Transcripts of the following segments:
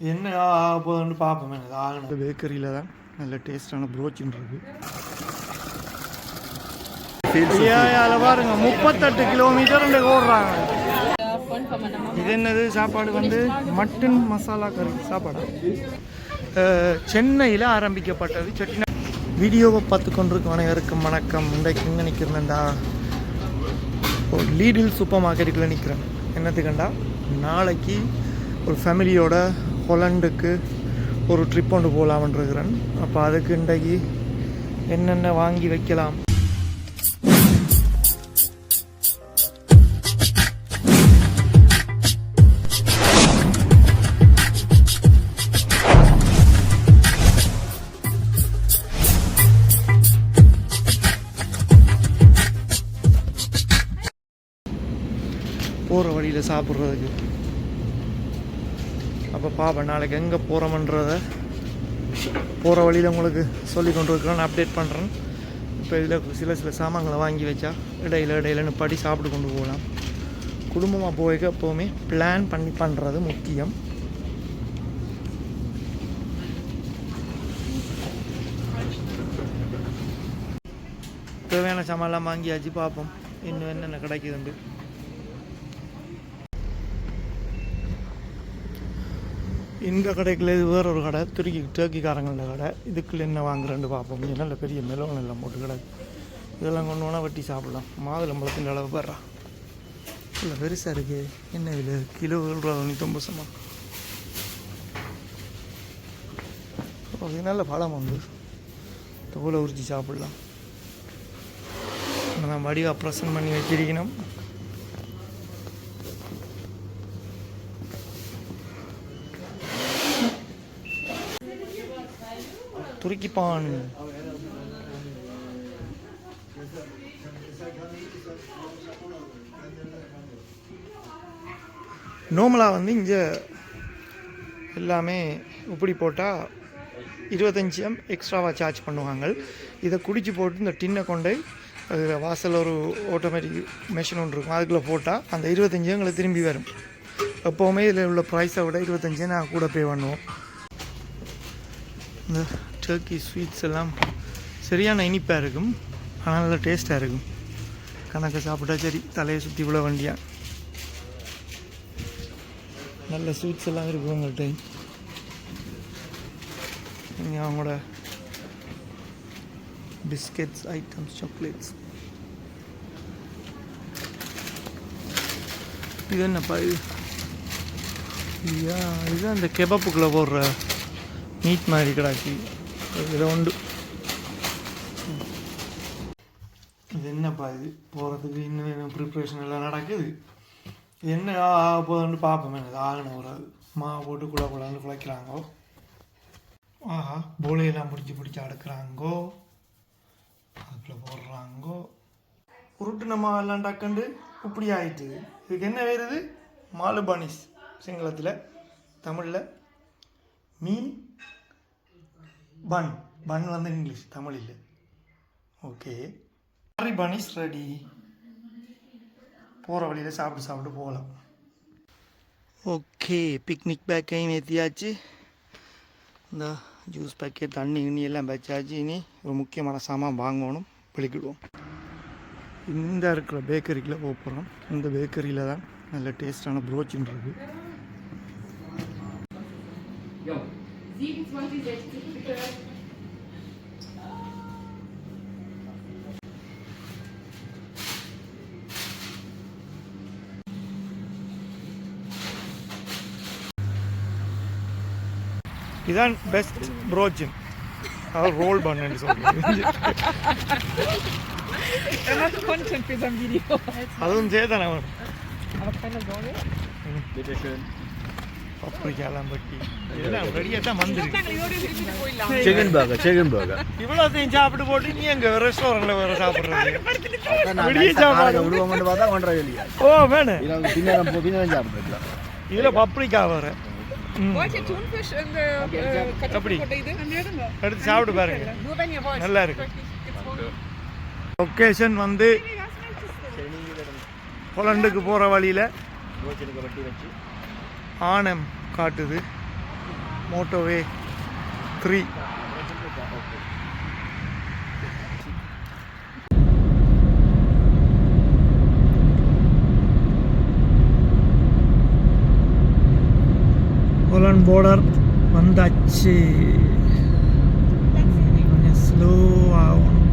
என்ன போதுன்னு பார்ப்போம். எனக்கு ஆகணும். பேக்கரியில் தான் நல்ல டேஸ்டான ப்ரோச்சின் இருக்கு. அதில் பாருங்க 38 கிலோமீட்டர் ஓடுறாங்க. இது என்னது சாப்பாடு வந்து மட்டன் மசாலா கறி சாப்பாடு. சென்னையில் ஆரம்பிக்கப்பட்டது செட்டினா. வீடியோவை பார்த்து கொண்டிருக்க அனைவருக்கும் வணக்கம். இன்றைக்கு எங்கே நிற்கிறேன்டா, ஒரு லீடில் சூப்பர் மார்க்கெட்டுக்குள்ளே நிற்கிறேன். என்னத்துக்குண்டா, நாளைக்கு ஒரு ஃபேமிலியோட ஹொலண்டுக்கு ஒரு ட்ரிப் கொண்டு போகலாம்னு இருக்கிறேன். அப்போ அதுக்கு இன்றைக்கு என்னென்ன வாங்கி வைக்கலாம். போகிற வழியில் சாப்பிட்றதுக்கு. அப்போ பாப்பேன் நாளைக்கு எங்கே போகிறோமன்றதை போகிற வழியில் உங்களுக்கு சொல்லி கொண்டு இருக்கிறேன், அப்டேட் பண்ணுறேன். இப்போ இதில் சில சாமான்களை வாங்கி வச்சா இடையிலன்னு படி சாப்பிட்டு கொண்டு போகலாம். குடும்பமாக போய்க்க எப்போவுமே பிளான் பண்ணி பண்ணுறது முக்கியம். தேவையான சாமான்லாம் வாங்கியாச்சு. பார்ப்போம் இன்னும் என்னென்ன கிடைக்குதுண்டு. இந்த கடைக்குள்ள இது வேற ஒரு கடை, டர்க்கிக்காரங்கள கடை. இதுக்குள்ள என்ன வாங்குறேன்னு பார்ப்போம். நல்ல பெரிய மெலோன் எல்லாம் போட்டு கடை. இதெல்லாம் கொண்டு போனால் வெட்டி சாப்பிடலாம். மாதுளம்பழத்தின் அளவு பெறா இல்லை, பெருசாக இருக்கு. என்ன விலை? கிலோ 7.90. நல்ல பழம் வந்து தோலை உரிச்சி சாப்பிடலாம். நான் வடிவாக ப்ரெசன்ட் பண்ணி வச்சிருக்கணும். துருக்கிப்பான் நோமலாக வந்து இங்கே எல்லாமே இப்படி போட்டால் 25 எக்ஸ்ட்ராவாக சார்ஜ் பண்ணுவாங்க. இதை குடிச்சு போட்டு இந்த டின்னை கொண்டு அதில் வாசல் ஒரு ஆட்டோமேட்டிக் மெஷின் ஒன்று இருக்கும், அதுக்குள்ளே போட்டால் அந்த 25 எங்களை திரும்பி வரும். எப்போவுமே இதில் உள்ள ப்ரைஸை விட 25 நான் கூட பே பண்ணுவோம். இந்த டர்க்கி ஸ்வீட்ஸ் எல்லாம் சரியான இனிப்பாக இருக்கும், ஆனால் நல்லா டேஸ்ட்டாக இருக்கும். கணக்கை சாப்பிட்டா சரி, தலையை சுற்றி விட வண்டியா. நல்ல ஸ்வீட்ஸ் எல்லாம் இருக்கும் உங்கள்கிட்ட. நீங்கள் அவங்களோட பிஸ்கெட்ஸ் ஐட்டம்ஸ், சாக்லேட்ஸ். இது என்னப்பா இது? இது அந்த கெபாப்புக்குள்ளே போடுற மீட் மாதிரி கிடாக்கி. இதில் உண்டு. இது என்னப்பா இது? போகிறதுக்கு இன்னும் ப்ரிப்ரேஷன் எல்லாம் நடக்குது. என்ன போதுன்னு பார்ப்போம். எனக்கு ஆகணும். ஒரு மாவு போட்டு குழான்னு குழைக்கிறாங்கோ. ஆஹா, போலையெல்லாம் பிடிச்சி அடுக்கிறாங்கோ, அதுக்குள்ளே போடுறாங்கோ. உருட்டுன மாவெல்லாம் டக்குண்டு இப்படி ஆயிட்டு. இதுக்கு என்ன வருது? மாலுபானிஸ் சிங்களத்தில், தமிழில் மீன் பன் வந்து இங்கிலீஷ், தமிழ் இல்லை. Okay, bun is ready. போகிற வழியில் சாப்பிட்டு போகலாம். ஓகே, பிக்னிக் பேக்கையும் ஏற்றியாச்சு. இந்த ஜூஸ் பேக்கெட், தண்ணி எல்லாம் வச்சாச்சு. இனி ஒரு முக்கியமான சாமான் வாங்கணும், வெளிக்கிடுவோம். இந்த இருக்கிற பேக்கரிக்குள்ளே போக போகிறோம். இந்த பேக்கரியில் தான் நல்ல டேஸ்டான ப்ரோச்சின் இருக்குது. இதான் பெஸ்ட் ப்ரோச்சின். அதாவது ரோல் பண்ணு சொல்லுங்க. அதுவும் சேதானே வரும். பப்ரிக்காலாம் பட்டி இதெல்லாம் ரெடியாக தான் வந்துருக்கு. சிக்கன் பர்கர் இவ்வளோத்தையும் சாப்பிட்டு போட்டு நீ எங்கள் ரெஸ்டாரண்ட்டில் வேறு சாப்பிட்றது? வெளியே சாப்பிட்றது விடுவோம்னு பார்த்தா கொண்டு வெளியே. ஓ வேணும், பின்னாடி சாப்பிட்றதுலாம். இதில் பப்ரிக்கா வேறு. அப்படி எடுத்து சாப்பிட்டு பாருங்க, நல்லா இருக்கு. லொக்கேஷன் வந்து ஹொலண்டுக்கு போகிற வழியில் ஆனம் காட்டுது. மோட்டோவே 3. ஹாலண்ட் பார்டர் வந்தாச்சு. கொஞ்சம் ஸ்லோ ஆகணும்.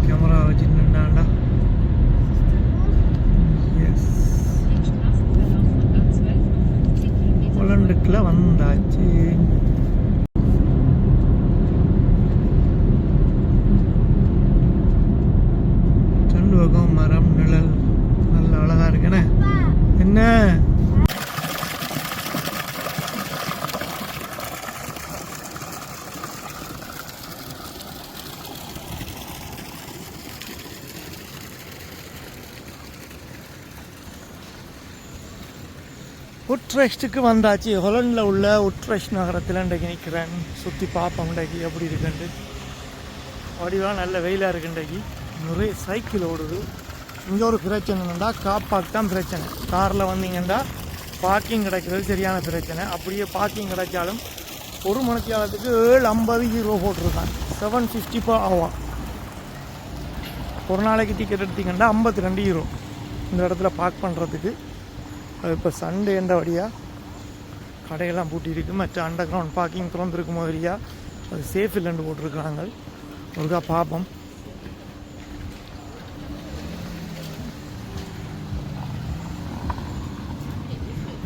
கேமரா வச்சுட்டு நின்றாண்டா. எஸ், ஹாலண்டுக்குள்ள வந்தாச்சு. ரெண்டு பக்கம் மரம் நிழல் நல்ல அழகா இருக்குண்ணே. என்ன உட்ரெஸ்ட்டுக்கு வந்தாச்சு. ஹொலண்டில் உள்ள உட்ரெஸ்ட் நகரத்தில் இன்றைக்கு நிற்கிறேன். சுற்றி பார்ப்போம் இன்றைக்கு எப்படி இருக்குண்டு. வடிவாக நல்ல வெயிலாக இருக்கு. இன்றைக்கு நிறைய சைக்கிள் ஓடுது. இங்கே ஒரு பிரச்சனை என்னென்னா காப்பாக்கு தான் பிரச்சனை. காரில் வந்தீங்கன்னா பார்க்கிங் கிடைக்கிறது சரியான பிரச்சனை. அப்படியே பார்க்கிங் கிடைச்சாலும் ஒரு மணிக்காலத்துக்கு 750 யூரோ போட்டிருக்கான். 750 per hour. ஒரு நாளைக்கு டிக்கெட் எடுத்திங்கன்னா 52 யூரோ இந்த இடத்துல பார்க் பண்ணுறதுக்கு. அது இப்போ சண்டேன்ற வழியாக கடையெல்லாம் பூட்டியிருக்கு. மற்ற அண்டர் கிரவுண்ட் பார்க்கிங் திறந்துருக்கும் மாதிரியா அது சேஃப் இல்லைன்னு போட்டிருக்கிறாங்க. ஒருக்கா பார்ப்போம்.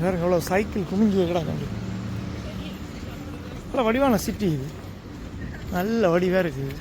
வேறு எவ்வளோ சைக்கிள் குமிஞ்சு கிடக்காண்டு. நல்ல வடிவான சிட்டி இது. நல்ல வடிவாக இருக்குது.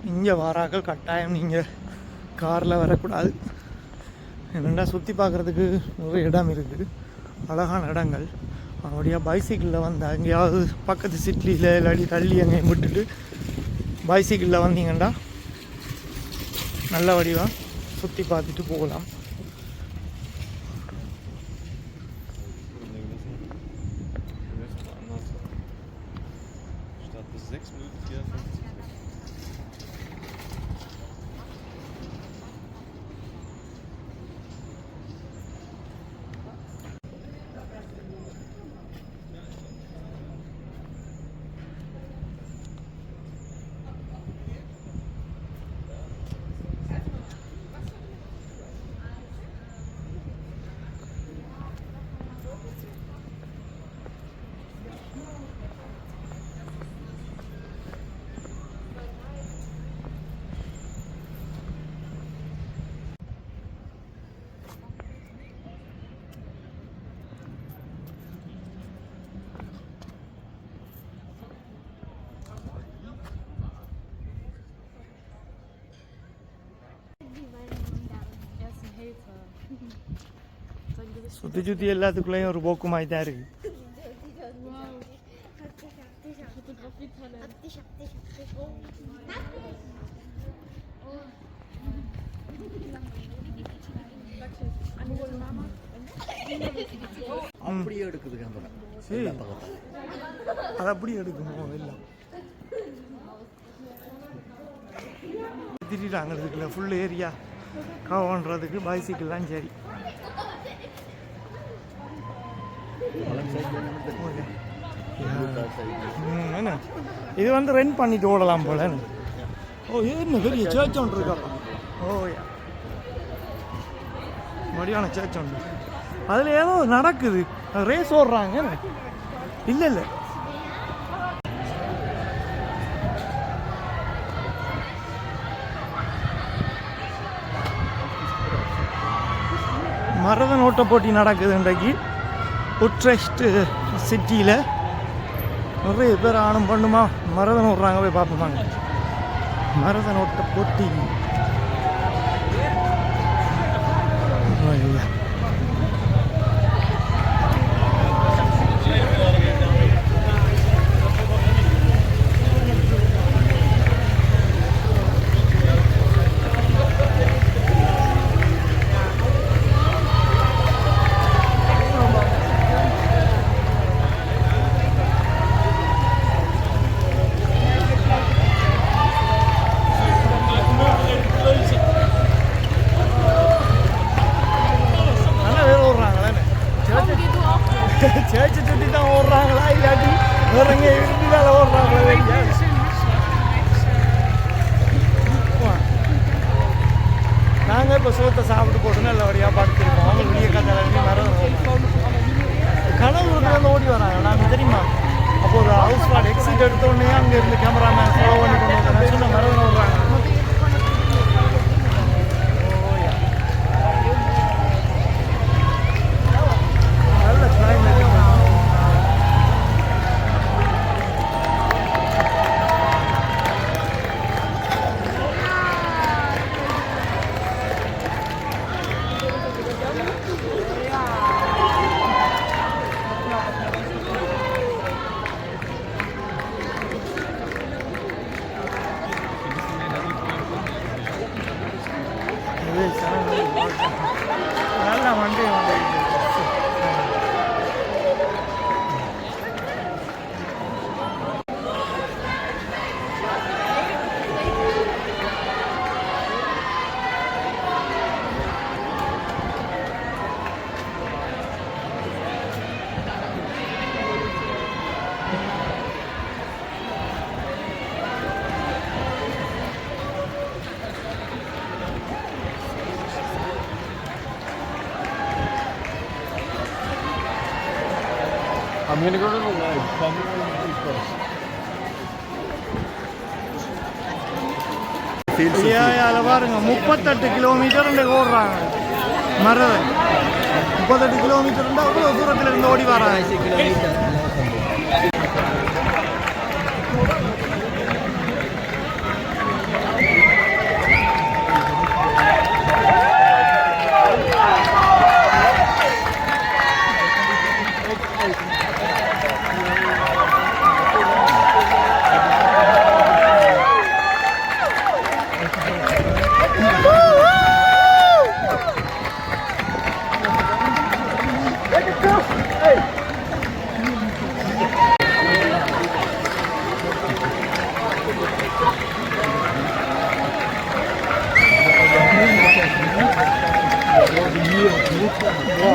இங்கே வாராக்கள் கட்டாயம் நீங்கள் காரில் வரக்கூடாது. என்னென்னா சுற்றி பார்க்குறதுக்கு நிறைய இடம் இருக்குது, அழகான இடங்கள். அப்படியே பைசைக்கிளில் வந்தால் எங்கேயாவது பக்கத்து சிட்டியில் இல்லாட்டி தள்ளி எங்கேயும் விட்டுட்டு பைசைக்கிளில் வந்தீங்கன்னா நல்ல வடிவாக சுற்றி பார்த்துட்டு போகலாம். சுற்றி சுற்றி எல்லாத்துக்குள்ளேயும் ஒரு போக்கு மாதிரி தான் இருக்கு. அப்படியே எடுக்குது கேமரா. அது அப்படியே எடுக்குமோ எல்லாம் திட்டாங்க இருக்குல்ல ஃபுல் ஏரியா கவர் பண்ணுறதுக்கு பைசைக்கிள்லாம் சரி. என்ன இது வந்து ரெண்ட் பண்ணிட்டு ஓடலாம் போல. ஓ என்ன பெரிய சர்ச் ஒன்று இருக்கா. ஓ மடியான சர்ச் ஒன்று. அதில் ஏதோ நடக்குது, ரேஸ் ஓடுறாங்க. இல்லை இல்லை மரதன் ஓட்ட போட்டி நடக்குது இன்றைக்கு உட்ரெஸ்ட் சிட்டியில். நிறைய பேர் ஆணும் பண்ணுமா மரதன் ஓடுறாங்க, போய் பார்ப்போமாங்க. மரதன் ஓட்ட போட்டி. சேர்ச்சி சுட்டி தான் ஓடுறாங்களா இல்லாட்டி வேற எங்கே இருந்தால ஓடுறாங்களா? நாங்கள் இப்போ சோத்தை சாப்பிட்டு போட்டு நல்லபடியாக படுத்துருக்கோம். அவங்க விடிய கதை மரம் கனவு வந்து ஓடி வராங்க. நாங்கள் தெரியுமா அப்போ ஒரு ஹவுஸ் பாட் எக்ஸிட் எடுத்த உடனே அங்கே இருந்து கேமராமேன் ஃபாலோ பண்ணி கொண்டு வந்தேன். சொன்ன மரம் ஓடுறாங்க. நல்ல வண்டி I'm going to go to the ledge. Tell me where you first. அதில் பாருங்க 38 கிலோமீட்டர் ஓடுறாங்க. மரம் 38 கிலோமீட்டர் அவ்வளோ தூரத்தில் இருந்து ஓடி வராங்க.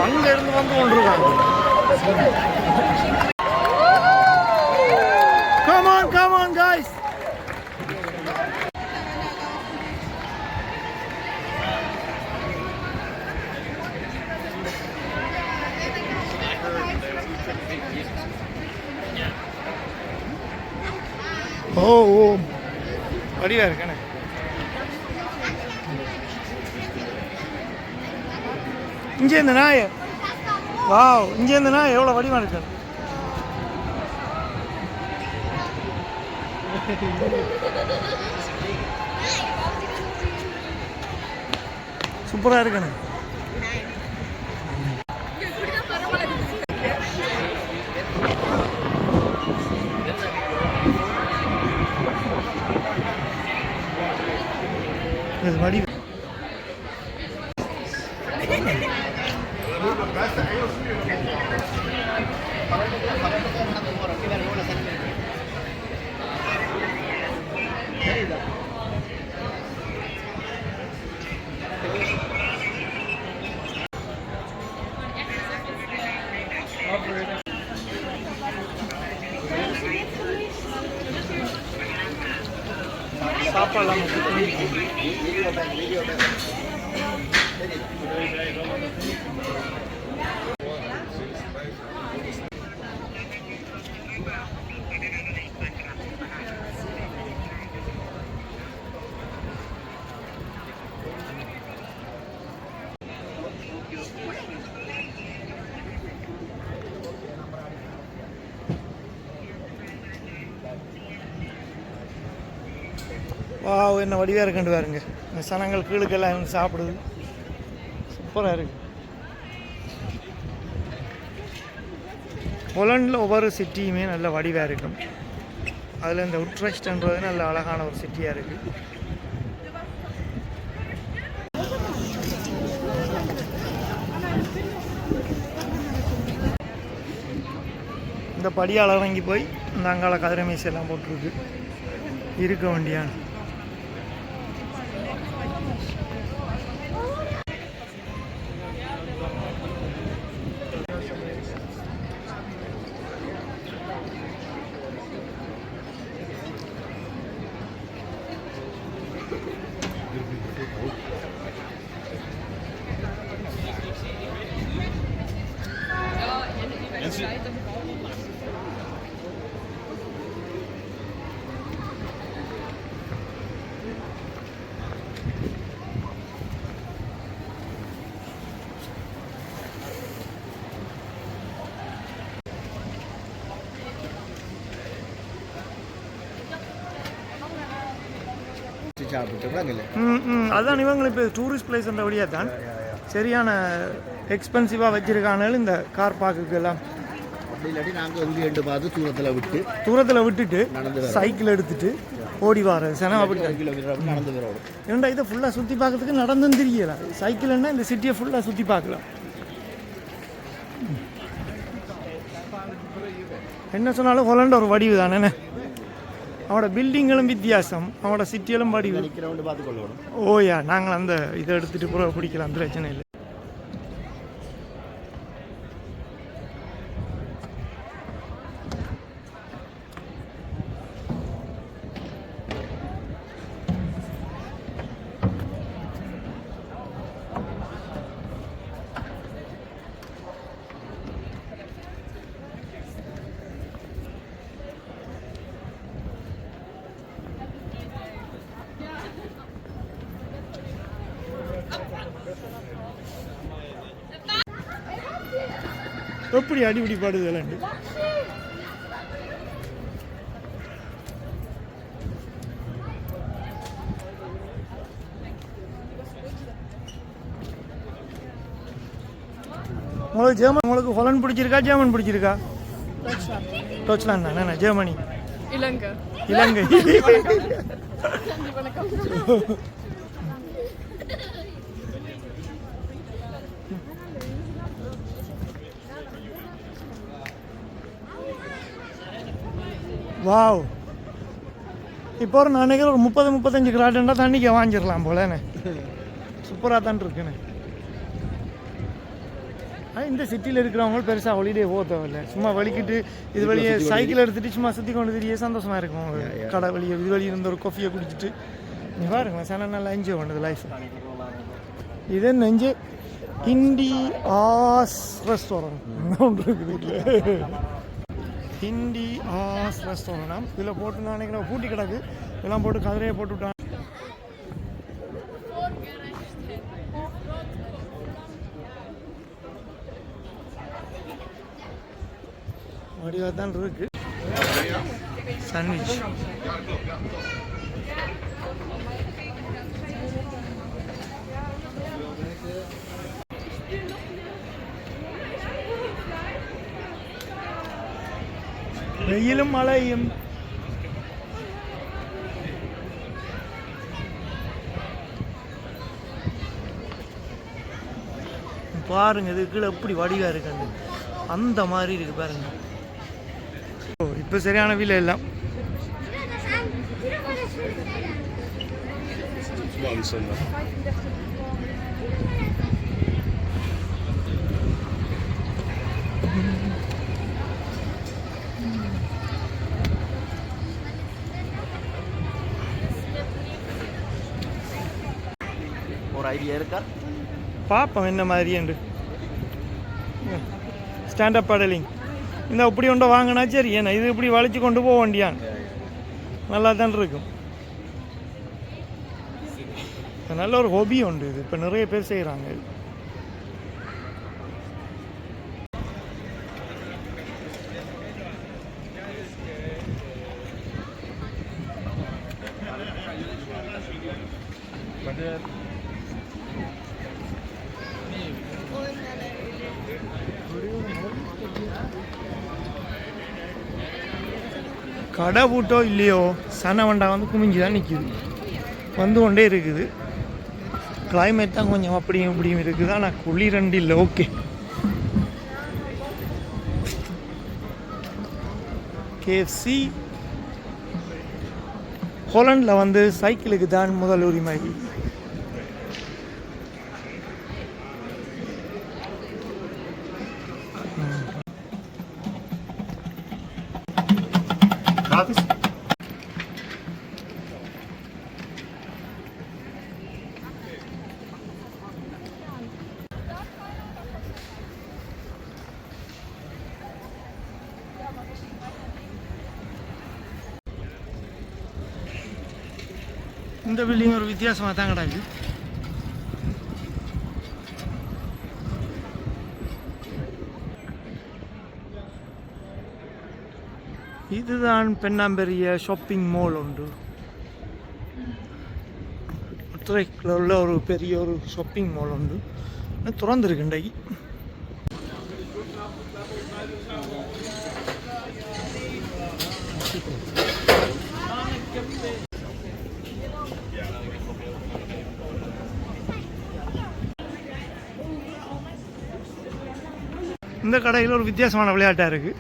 அங்க இருந்து வந்து கொண்டிருக்காங்க. Come on, come on guys. ஓ படியா இருக்கேனே. இங்கே இந்த நாய் வாவ், இங்கே இந்த நாய் எவ்வளோ வடிவம் இருக்கு. சூப்பராக இருக்குண்ணே. வடி சாப்பாடலாம் வா என்ன வடிவாக இருக்குன்னு பாருங்க. இந்த சனங்கள் கீழுக்கெல்லாம் சாப்பிடுது. சூப்பராக இருக்குது. போலண்டில் ஒவ்வொரு சிட்டியுமே நல்ல வடிவாக இருக்கும். அதில் இந்த உட்ரெஸ்ட்ன்றது நல்ல அழகான ஒரு சிட்டியாக இருக்குது. இந்த படியால் இறங்கி போய் இந்த அங்கால கதிரை மீசெல்லாம் போட்டிருக்கு இருக்க வேண்டியான். அதான் இவங்க இப்போ டூரிஸ்ட் பிளேஸ்ன்ற வழியாக தான் சரியான எக்ஸ்பென்சிவாக வச்சுருக்கானாலும் இந்த கார் பார்க்குக்கு எல்லாம் இல்லாட்டி நாங்கள் வந்து 2 பார்த்து தூரத்தில் விட்டுட்டு சைக்கிள் எடுத்துட்டு ஓடி வர சனம் அப்படி நடந்து வரோம். ஏன்டா இதை ஃபுல்லாக சுற்றி பார்க்கறதுக்கு நடந்துன்னு தெரியல. சைக்கிள்னா இந்த சிட்டியை ஃபுல்லாக சுற்றி பார்க்கலாம். என்ன சொன்னாலும் ஹொலண்ட் ஒரு வடிவு தானே. அவனோட பில்டிங்களும் வித்தியாசம், அவனோட சிட்டியிலும் வடிவு. ஓயா நாங்கள் அந்த இதை எடுத்துகிட்டு கூட பிடிக்கலாம், பிரச்சனை இல்லை. எப்படி அடிப்படி பாடுது விளாண்டு. உங்களுக்கு ஜெர்மன், உங்களுக்கு ஹொலண்ட் பிடிச்சிருக்கா ஜெர்மன் பிடிச்சிருக்கா? டொச்லாண்ட் தானே. ஜெர்மனி, இலங்கை. வாவ், இப்போ ஒரு நான் நினைக்கிறேன் ஒரு 30-35 கிராட்டா தண்ணிக்கு வாங்கிடலாம் போலண்ணே. சூப்பராக தான் இருக்குண்ணே. இந்த சிட்டியில் இருக்கிறவங்க பெருசாக ஹாலிடே போக தேவையில்லை. சும்மா வலிக்கிட்டு இது வழியே சைக்கிள் எடுத்துகிட்டு சும்மா சுற்றி கொண்டு தெரிய சந்தோஷமாக இருக்கும். கடை வழியை இது வழியே இருந்த ஒரு காஃபியை குடிச்சிட்டு நீ பாருங்க சில நல்லா என்ஜாய் பண்ணுது லைஃப். இது நெஞ்சு ஹிந்தி ஆஸ் ரெஸ்டாரண்ட் ஒன்று இருக்குது. இல்லை ஹிந்தி ஆஸ் ரெஸ்டாரண்ட் இதில் போட்டு நான் நினைக்கிறேன் பூட்டி கிடக்கு. இதெல்லாம் போட்டு கதிரையை போட்டு விட்டாங்க. வடிவாக தான் இருக்கு. சாண்ட்விச் வெயிலும் மழையும் பாருங்க. இது கீழே எப்படி வடிவா இருக்கு அந்த மாதிரி இருக்கு பாருங்க. இப்போ சரியான வீல எல்லாம் ஒரு ஐடியா இருக்கா? பார்ப்போம் என்ன மாதிரி என்று. ஸ்டாண்டப் பேடலிங் இந்த இப்படி ஒன்றை வாங்கினா சரி. ஏன்னா இது இப்படி வளைச்சு கொண்டு போக வேண்டியான் நல்லா தான் இருக்கும். நல்ல ஒரு ஹாபி உண்டு இது. இப்போ நிறைய பேர் செய்கிறாங்க. கடை பூட்டோ இல்லையோ சன வண்டா வந்து குமிஞ்சு தான் நிற்கிது, வந்து கொண்டே இருக்குது. கிளைமேட் தான் கொஞ்சம் அப்படியும் இப்படியும் இருக்குது, ஆனால் குளிரண்டு இல்லை. ஓகே, KFC ஹோலண்டில் வந்து சைக்கிளுக்கு தான் முதல் உரிமை. இந்த பில்டிங் ஒரு வித்தியாசமாக தான் கிடக்கு. இதுதான் பெண்ணாம்பெரிய ஷாப்பிங் மால் உண்டு. உத்தரைக்கில் உள்ள ஒரு பெரிய ஒரு ஷாப்பிங் மால் உண்டு, திறந்துருக்கு இன்றைக்கு. இந்த கடையில் ஒரு வித்தியாசமான விளையாட்டாக இருக்குது.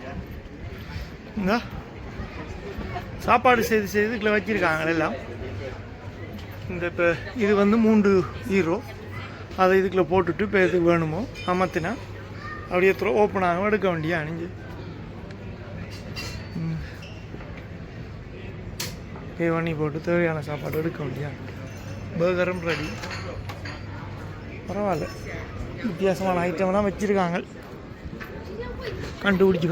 இந்த சாப்பாடு செய்து இதுக்குள்ள வச்சுருக்காங்க எல்லாம். இந்த இப்போ இது வந்து 3 யூரோ. அதை இதுக்குள்ளே போட்டுட்டு இப்போ எதுக்கு வேணுமோ அமர்த்தினா அப்படியே ஓப்பன் ஆகும், எடுக்க வேண்டிய அணிஞ்சு பே பண்ணி போட்டு தேவையான சாப்பாடு எடுக்க வேண்டிய. பர்கரும் ரெடி. பரவாயில்ல, வித்தியாசமான ஐட்டம்லாம் வச்சுருக்காங்க. கண்டுபிடிச்சி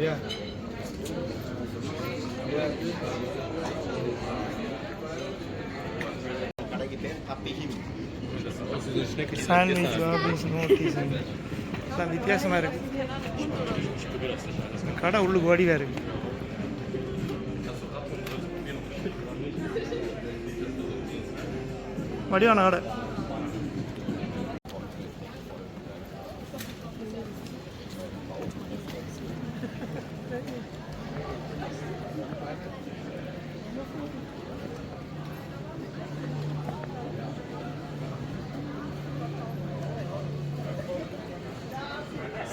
Yeah. கடைக்கு பேர் happy him. Sandwich Robbins notice எல்லாம் வித்தியாசமாக இருக்குது. கடை உள்ளுக்கு வடிவாக இருக்குது. வடிவான கடை.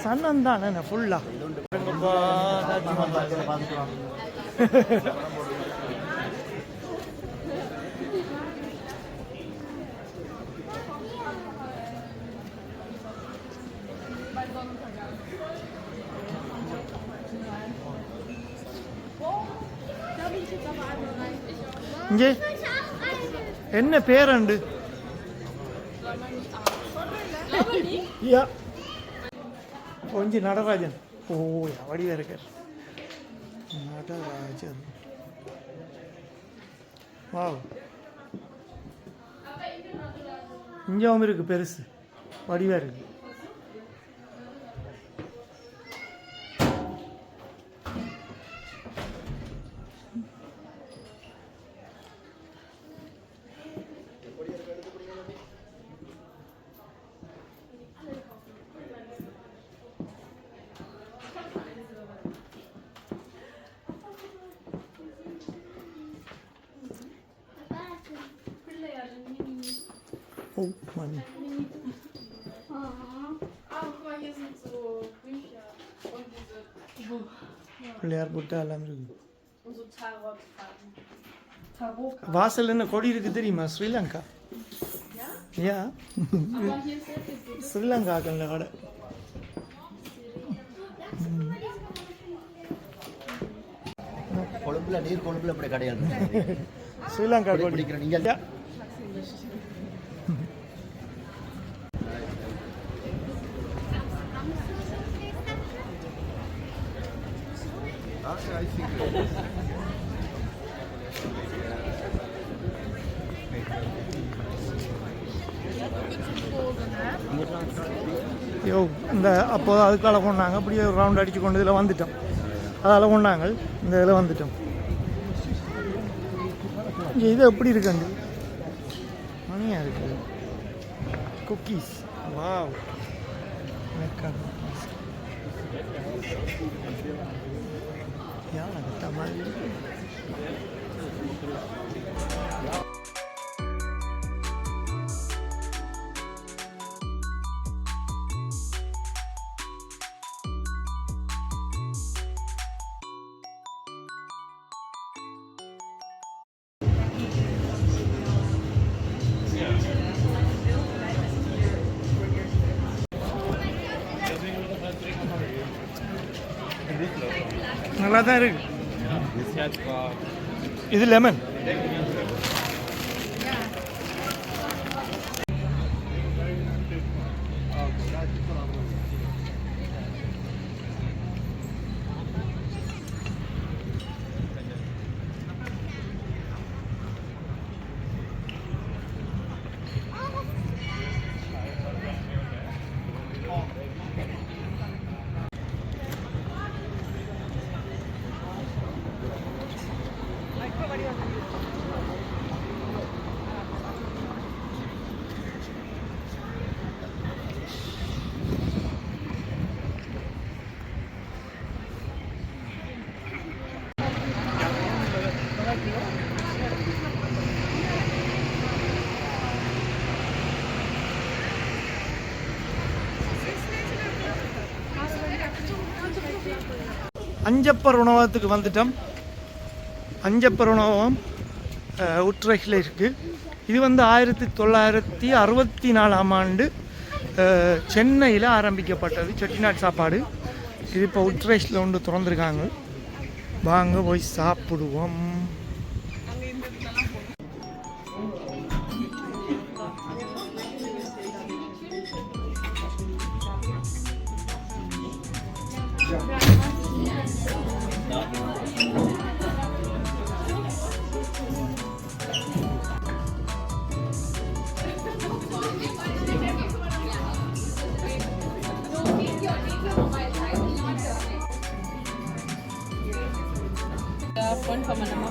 சன்னம் தானே ஃபுல்லாக. இங்கே என்ன பேரண்டு? யா கொஞ்சம் நடராஜன். ஓ, வடிவாக இருக்கார் நடராஜன். வாவ், இஞ்சாவும் இருக்கு, பெருசு வடிவாக இருக்கு. Oh Mann. Guck mal, hier sind so Bücher und diese Pillaiyar புட்டு எல்லாம் இருக்கு. und so Tarotkarten. Tarotkarten. வாசல் என்ன கொடி இருக்கு தெரியுமா? ஸ்ரீலங்கா. Ja? யா Aber hier ist sehr viel Gutes. ஸ்ரீலங்காக்கல்ல கடை. கொழும்புல நீர் கொழும்புல இப்படி கிடையாது. ஸ்ரீலங்கா கொடி. பிடிக்கிற நீங்கள் யா யோ இந்த அப்போ அதுக்கால கொண்டாங்க அப்படியே ஒரு ரவுண்ட் அடித்து கொண்டு இதில் வந்துட்டோம். அதால் கொண்டாங்க இந்த இதில் வந்துட்டோம். இங்கே இது எப்படி இருக்குண்டு மணியாக இருக்குது. குக்கீஸ் வாவ் யானை கட்ட மாதிரி இருக்கு. நல்லா தான் இருக்கு. இது லெமன். அஞ்சப்பர் உணவகத்துக்கு வந்துட்டோம். அஞ்சப்பர் உணவகம் உட்ரெச்சில் இருக்குது. இது வந்து 1964ஆம் ஆண்டு சென்னையில் ஆரம்பிக்கப்பட்டது செட்டிநாடு சாப்பாடு. இது இப்போ உட்ரெச்சில் ஒன்று திறந்துருக்காங்க. வாங்க போய் சாப்பிடுவோம்.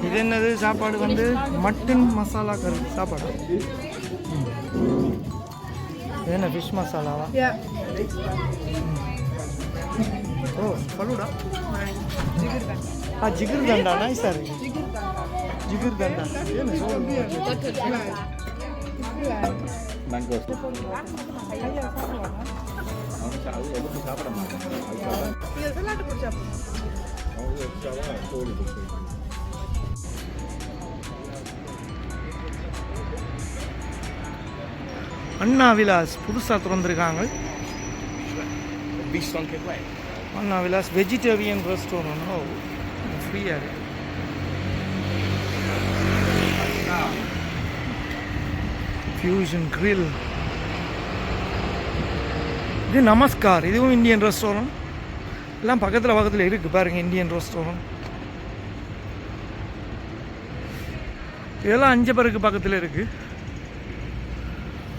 இது என்னது சாப்பாடு வந்து மட்டன் மசாலா கறி சாப்பாடு. இது என்ன ஃபிஷ் மசாலாவா? ஓ பலுடா. ஜிகர் தண்டா நைஸா இருக்கு. ஜிகர் தண்டா ಏನು அண்ணா விலாஸ் புதுசாக திறந்துருக்காங்க. அண்ணா விலாஸ் வெஜிடேரியன் ரெஸ்டாரண்ட் ஃப்ரீயாக இருக்கு. Fusion grill. இது நமஸ்கார். இதுவும் இந்தியன் ரெஸ்டாரண்ட். எல்லாம் பக்கத்தில் இருக்குது பாருங்கள். இந்தியன் ரெஸ்டாரண்ட் இதெல்லாம் அஞ்சப்பருக்கு பக்கத்தில் இருக்குது.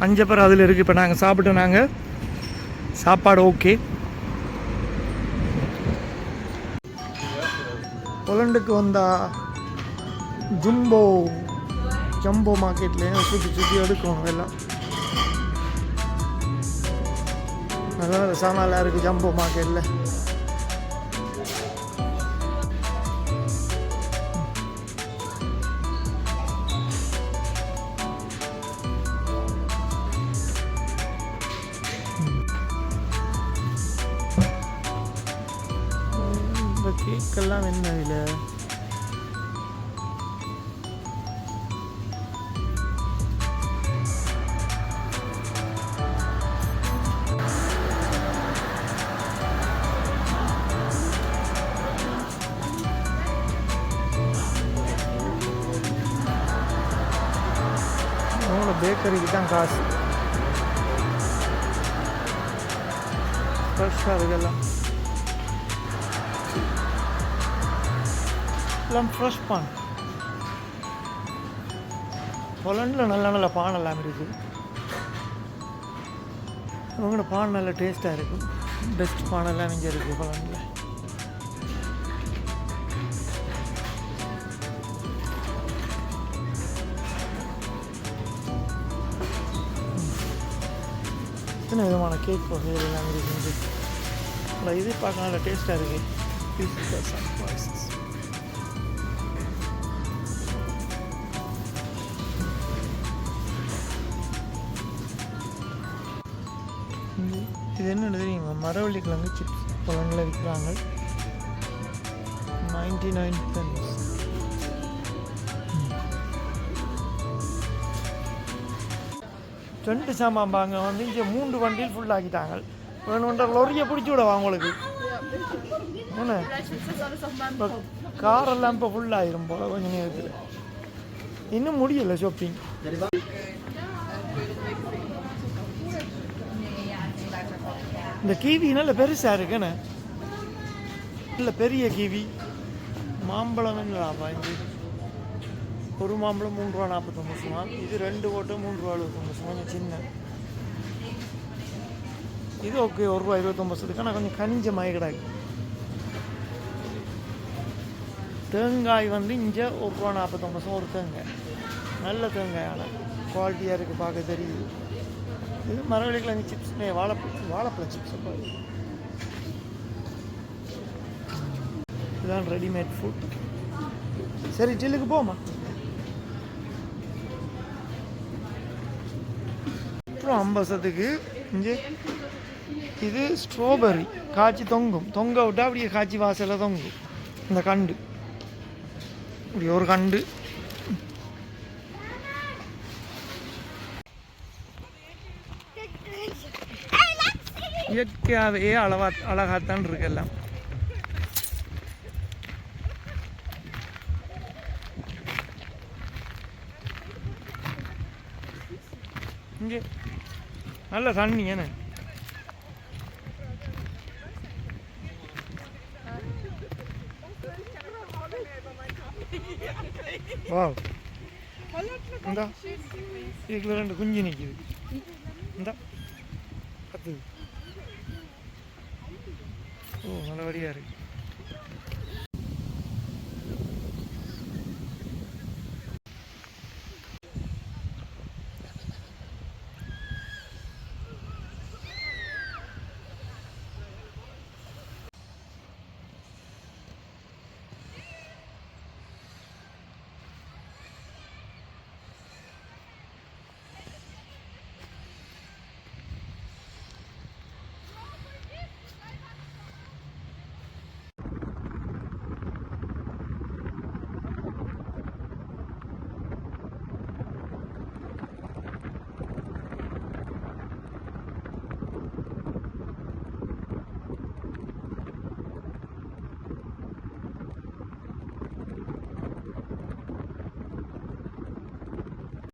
அஞ்சப்பர் அதில் இருக்குது. இப்போ நாங்கள் சாப்பிட்டோம். நாங்கள் சாப்பாடு ஓகே. போலண்டுக்கு வந்தால் ஜம்போ மார்க்கெட்லேயும் சுற்றி எடுக்கணும். எல்லாம் நல்லா சாமான்லாம் இருக்குது ஜம்போ மார்க்கெட்டில். இந்த கேக்கெல்லாம் என்ன விலை? பேக்கரிக்கு தான் காசு. ஃப்ரெஷ்ஷாக இருக்குல்லாம். எல்லாம் ஃப்ரெஷ் பான். போலண்டில் நல்ல நல்ல பான் எல்லாம் இருக்குது. உங்களோட பானை நல்ல டேஸ்ட்டாக இருக்கும். பெஸ்ட் பானைலாம் இங்கே இருக்குது பழனில். இத்தனை விதமான கேக் வகைகள் எல்லாம் இருக்குது. இது பார்க்க நல்ல டேஸ்ட்டாக இருக்குது. இது என்ன தெரியுமா? மரவள்ளி கிழங்கு சிப்ஸ் பழங்களில் விற்கிறாங்க. 99 cents. ரெண்டு சாம்பாம்பாங்க வந்து இங்கே 3 வண்டியில் ஃபுல் ஆக்கிட்டாங்க. வேணுன்ற லொரியை பிடிச்சி விடவா உங்களுக்கு? என்ன இப்போ காரெல்லாம் இப்போ ஃபுல் ஆயிரும் போல கொஞ்சம் நேரத்தில். இன்னும் முடியலை ஷாப்பிங். இந்த கிவி நல்ல பெருசாக இருக்குண்ணே. இல்லை பெரிய கிவி. மாம்பழம் என்னப்பா இது? ஒரு மாம்பழம் 3 ரூபா 49. இது 2 போட்டு 3 ரூபா 29. கொஞ்சம் சின்ன. இது ஓகே 1 ரூபா 29. ஆனால் கொஞ்சம் கனிஞ்ச மாதிரி கிடாது. தேங்காய் வந்து இங்கே 1 ரூபா 49 ஒரு தேங்காய். நல்ல தேங்காய், ஆனால் குவாலிட்டியாக இருக்குது, பார்க்க தெரியுது. இது மரவள்ளி கிழங்கு சிப்ஸ், வாழைப்பழ சிப்ஸ். இதுதான் ரெடிமேட் ஃபுட். சரி டில்லுக்கு போமா. அப்புறம் 50க்கு இங்கே இது ஸ்ட்ராபெரி காய்ச்சி தொங்க விட்டா அப்படியே காய்ச்சி வாசலில் தொங்கும். இந்த கண்டு இப்படி ஒரு கண்டு. இயற்கையாகவே அழகாத்தான் இருக்கு எல்லாம். இங்கே நல்ல தண்ணி என்ன. வா இந்தா இதுக்குள்ள 2 குஞ்சு நிற்கிது. இந்தா கத்து. ஓ நல்லபடியாக இருக்கு.